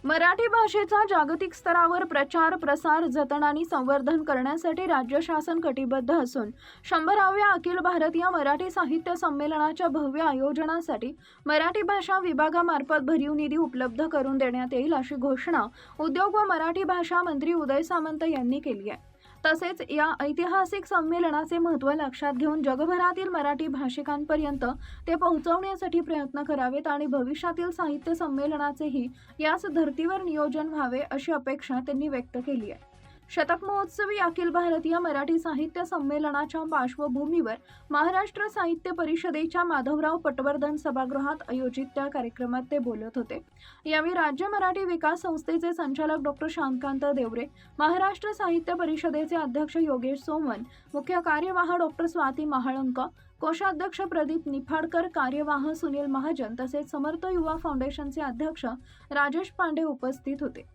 मराठी भाषेचा जागतिक स्तरावर प्रचार, प्रसार, जतन आणि संवर्धन करण्यासाठी राज्य शासन कटिबद्ध असून 100व्या अखिल भारतीय मराठी साहित्य संमेलनाच्या भव्य आयोजनासाठी मराठी भाषा विभागामार्फत भरीव निधी उपलब्ध करून देण्यात येईल, अशी घोषणा उद्योग व मराठी भाषा मंत्री उदय सामंत यांनी केली आहे। तसेच या ऐतिहासिक संमेलनाचे महत्त्व लक्षात घेऊन जगभरातील मराठी भाषिकांपर्यंत ते पोहोचवण्यासाठी प्रयत्न करावेत आणि भविष्यातील साहित्य संमेलनाचेही याच धर्तीवर नियोजन व्हावे, अशी अपेक्षा त्यांनी व्यक्त केली आहे। शतक महोत्सवी अखिल भारतीय मराठी साहित्य संमेलनाच्या पार्श्वभूमीवर महाराष्ट्र साहित्य परिषदेच्या माधवराव पटवर्धन सभागृहात आयोजित त्या कार्यक्रमात ते बोलत होते। यावेळी राज्य मराठी विकास संस्थेचे संचालक डॉक्टर शांतकांत देवरे, महाराष्ट्र साहित्य परिषदेचे अध्यक्ष योगेश सोमवन, मुख्य कार्यवाह डॉक्टर स्वाती महाळंक, कोषाध्यक्ष प्रदीप निफाडकर, कार्यवाह सुनील महाजन तसेच समर्थ युवा फाउंडेशनचे अध्यक्ष राजेश पांडे उपस्थित होते।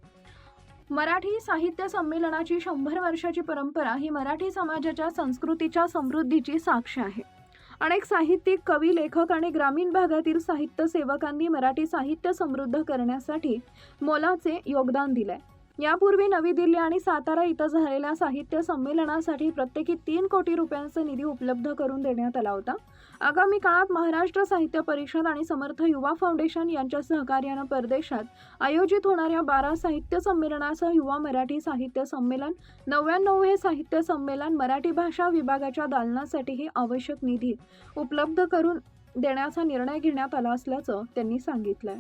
मराठी साहित्य संमेलनाची 100 वर्षाची परंपरा ही मराठी समाजाच्या संस्कृतीच्या समृद्धीची साक्ष आहे। अनेक साहित्यिक, कवी, लेखक आणि ग्रामीण भागातील साहित्य सेवकांनी मराठी साहित्य समृद्ध करण्यासाठी मोलाचे योगदान दिले। यापूर्वी नवी दिल्ली आणि सातारा इथं झालेल्या साहित्य संमेलनासाठी प्रत्येकी 3 कोटी रुपयांचा निधी उपलब्ध करून देण्यात आला होता। आगामी काळात महाराष्ट्र साहित्य परिषद आणि समर्थ युवा फाउंडेशन यांच्या सहकार्याने परदेशात आयोजित होणाऱ्या 12 साहित्य संमेलनासह युवा मराठी साहित्य संमेलन, 99 साहित्य संमेलन, मराठी भाषा विभागाच्या दालनासाठीही आवश्यक निधी उपलब्ध करून देण्याचा निर्णय घेण्यात आला असल्याचं त्यांनी सांगितलं।